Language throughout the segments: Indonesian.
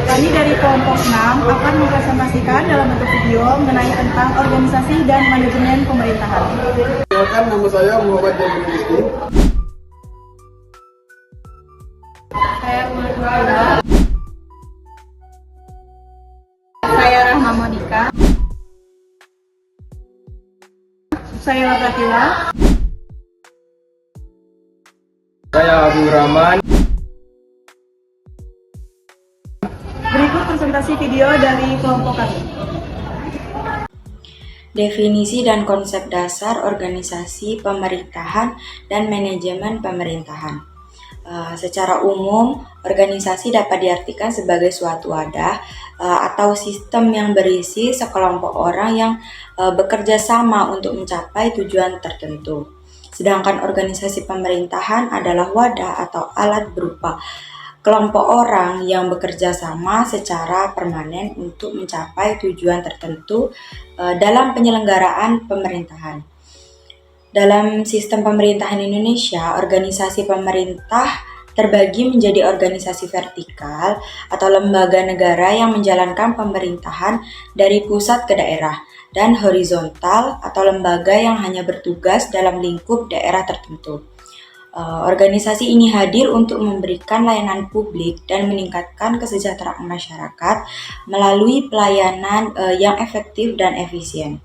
Kami dari kelompok 6 akan mempresentasikan dalam bentuk video mengenai tentang organisasi dan manajemen pemerintahan. Silakan, nama saya Muhammad Jamil Rizky. Saya Umar Fuada. Saya Rahma Modika. Saya Labrakila. Saya Abu Rahman. Berikut presentasi video dari kelompok kami. Definisi dan konsep dasar organisasi pemerintahan dan manajemen pemerintahan. Secara umum, organisasi dapat diartikan sebagai suatu wadah atau sistem yang berisi sekelompok orang yang bekerja sama untuk mencapai tujuan tertentu. Sedangkan organisasi pemerintahan adalah wadah atau alat berupa kelompok orang yang bekerja sama secara permanen untuk mencapai tujuan tertentu dalam penyelenggaraan pemerintahan. Dalam sistem pemerintahan Indonesia, organisasi pemerintah terbagi menjadi organisasi vertikal atau lembaga negara yang menjalankan pemerintahan dari pusat ke daerah, dan horizontal atau lembaga yang hanya bertugas dalam lingkup daerah tertentu. Organisasi ini hadir untuk memberikan layanan publik dan meningkatkan kesejahteraan masyarakat melalui pelayanan yang efektif dan efisien.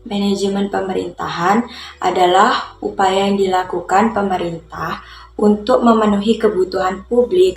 Manajemen pemerintahan adalah upaya yang dilakukan pemerintah untuk memenuhi kebutuhan publik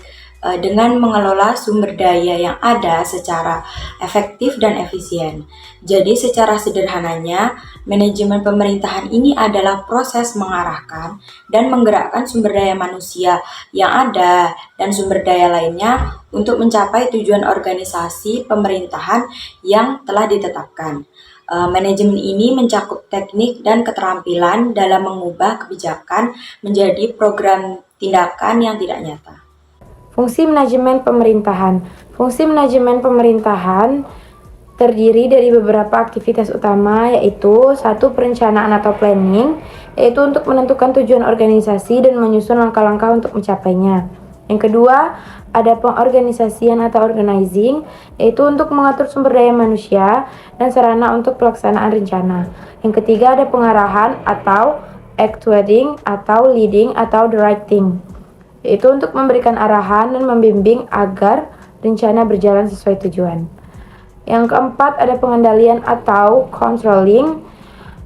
dengan mengelola sumber daya yang ada secara efektif dan efisien. Jadi secara sederhananya, manajemen pemerintahan ini adalah proses mengarahkan dan menggerakkan sumber daya manusia yang ada dan sumber daya lainnya untuk mencapai tujuan organisasi pemerintahan yang telah ditetapkan. Manajemen ini mencakup teknik dan keterampilan dalam mengubah kebijakan menjadi program tindakan yang tidak nyata. Fungsi manajemen pemerintahan. Fungsi manajemen pemerintahan terdiri dari beberapa aktivitas utama, yaitu 1. Perencanaan atau planning, yaitu untuk menentukan tujuan organisasi dan menyusun langkah-langkah untuk mencapainya. Yang kedua, ada pengorganisasian atau organizing, yaitu untuk mengatur sumber daya manusia dan sarana untuk pelaksanaan rencana. Yang ketiga, ada pengarahan atau actuating atau leading atau directing, yaitu untuk memberikan arahan dan membimbing agar rencana berjalan sesuai tujuan. Yang keempat, ada pengendalian atau controlling,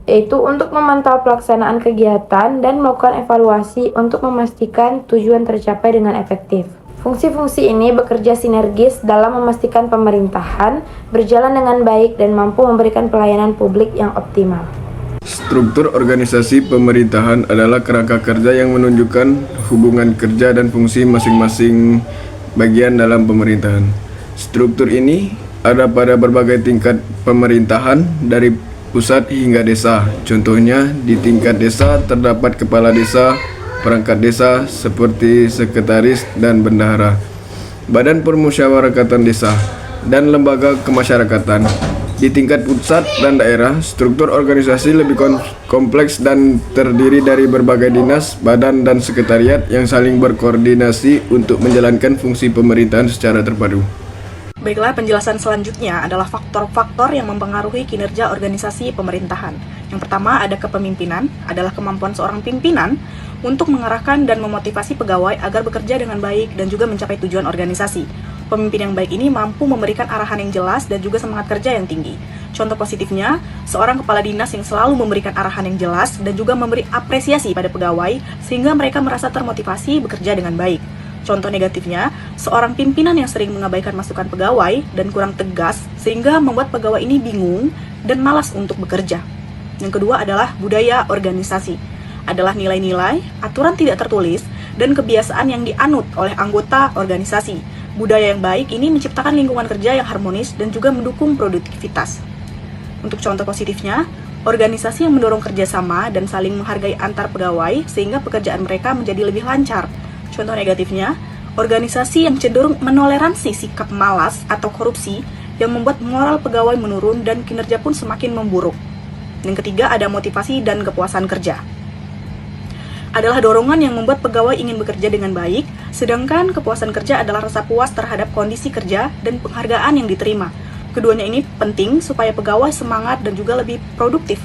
yaitu untuk memantau pelaksanaan kegiatan dan melakukan evaluasi untuk memastikan tujuan tercapai dengan efektif. Fungsi-fungsi ini bekerja sinergis dalam memastikan pemerintahan berjalan dengan baik dan mampu memberikan pelayanan publik yang optimal. Struktur organisasi pemerintahan adalah kerangka kerja yang menunjukkan hubungan kerja dan fungsi masing-masing bagian dalam pemerintahan. Struktur ini ada pada berbagai tingkat pemerintahan dari pusat hingga desa. Contohnya, di tingkat desa terdapat kepala desa, perangkat desa seperti sekretaris dan bendahara, badan permusyawaratan desa, dan lembaga kemasyarakatan. Di tingkat pusat dan daerah, struktur organisasi lebih kompleks dan terdiri dari berbagai dinas, badan, dan sekretariat yang saling berkoordinasi untuk menjalankan fungsi pemerintahan secara terpadu. Baiklah, penjelasan selanjutnya adalah faktor-faktor yang mempengaruhi kinerja organisasi pemerintahan. Yang pertama, ada kepemimpinan, adalah kemampuan seorang pimpinan untuk mengarahkan dan memotivasi pegawai agar bekerja dengan baik dan juga mencapai tujuan organisasi. Pemimpin yang baik ini mampu memberikan arahan yang jelas dan juga semangat kerja yang tinggi. Contoh positifnya, seorang kepala dinas yang selalu memberikan arahan yang jelas dan juga memberi apresiasi pada pegawai sehingga mereka merasa termotivasi bekerja dengan baik. Contoh negatifnya, seorang pimpinan yang sering mengabaikan masukan pegawai dan kurang tegas sehingga membuat pegawai ini bingung dan malas untuk bekerja. Yang kedua adalah budaya organisasi. Adalah nilai-nilai, aturan tidak tertulis, dan kebiasaan yang dianut oleh anggota organisasi. Budaya yang baik ini menciptakan lingkungan kerja yang harmonis dan juga mendukung produktivitas. Untuk contoh positifnya, organisasi yang mendorong kerjasama dan saling menghargai antar pegawai sehingga pekerjaan mereka menjadi lebih lancar. Contoh negatifnya, organisasi yang cenderung menoleransi sikap malas atau korupsi yang membuat moral pegawai menurun dan kinerja pun semakin memburuk. Yang ketiga, ada motivasi dan kepuasan kerja. adalah dorongan yang membuat pegawai ingin bekerja dengan baik, sedangkan kepuasan kerja adalah rasa puas terhadap kondisi kerja dan penghargaan yang diterima. Keduanya ini penting supaya pegawai semangat dan juga lebih produktif.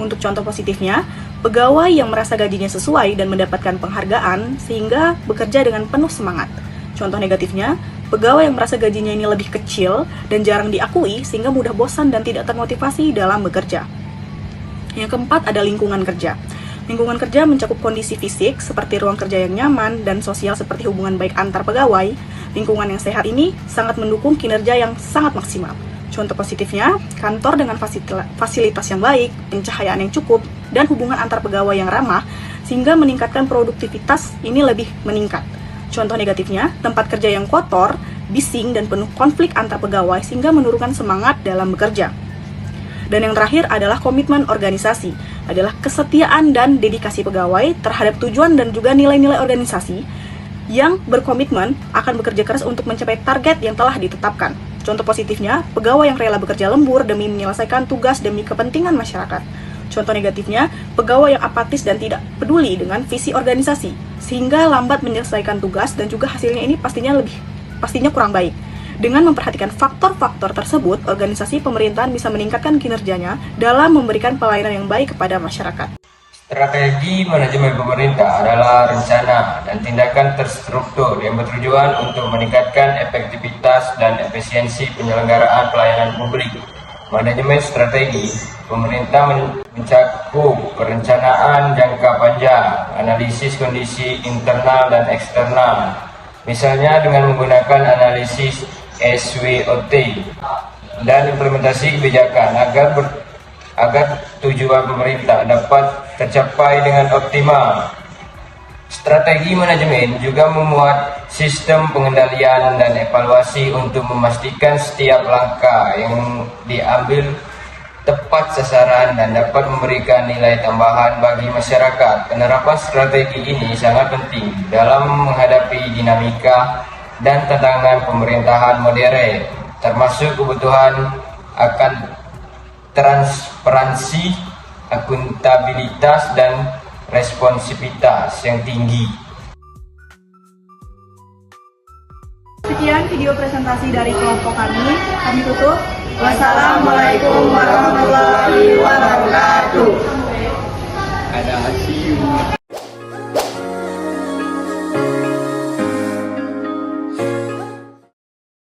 Untuk contoh positifnya, pegawai yang merasa gajinya sesuai dan mendapatkan penghargaan sehingga bekerja dengan penuh semangat. Contoh negatifnya, pegawai yang merasa gajinya ini lebih kecil dan jarang diakui sehingga mudah bosan dan tidak termotivasi dalam bekerja. Yang keempat ada lingkungan kerja. Lingkungan kerja mencakup kondisi fisik seperti ruang kerja yang nyaman dan sosial seperti hubungan baik antar pegawai. Lingkungan yang sehat ini sangat mendukung kinerja yang sangat maksimal. Contoh positifnya, kantor dengan fasilitas yang baik, pencahayaan yang cukup, dan hubungan antar pegawai yang ramah sehingga meningkatkan produktivitas ini lebih meningkat. Contoh negatifnya, tempat kerja yang kotor, bising, dan penuh konflik antar pegawai sehingga menurunkan semangat dalam bekerja. Dan yang terakhir adalah komitmen organisasi, adalah kesetiaan dan dedikasi pegawai terhadap tujuan dan juga nilai-nilai organisasi yang berkomitmen akan bekerja keras untuk mencapai target yang telah ditetapkan. Contoh positifnya, pegawai yang rela bekerja lembur demi menyelesaikan tugas demi kepentingan masyarakat. Contoh negatifnya, pegawai yang apatis dan tidak peduli dengan visi organisasi, sehingga lambat menyelesaikan tugas dan juga hasilnya ini pastinya kurang baik. Dengan memperhatikan faktor-faktor tersebut, organisasi pemerintahan bisa meningkatkan kinerjanya dalam memberikan pelayanan yang baik kepada masyarakat. Strategi manajemen pemerintah adalah rencana dan tindakan terstruktur yang bertujuan untuk meningkatkan efektivitas dan efisiensi penyelenggaraan pelayanan publik. Manajemen strategi pemerintah mencakup perencanaan jangka panjang, analisis kondisi internal dan eksternal, misalnya dengan menggunakan analisis SWOT, dan implementasi kebijakan agar tujuan pemerintah dapat tercapai dengan optimal. Strategi manajemen juga memuat sistem pengendalian dan evaluasi untuk memastikan setiap langkah yang diambil tepat sasaran dan dapat memberikan nilai tambahan bagi masyarakat. Penerapan strategi ini sangat penting dalam menghadapi dinamika dan tantangan pemerintahan modern, termasuk kebutuhan akan transparansi, akuntabilitas, dan responsivitas yang tinggi. Sekian video presentasi dari kelompok kami tutup. Wassalamualaikum warahmatullahi wabarakatuh. Ada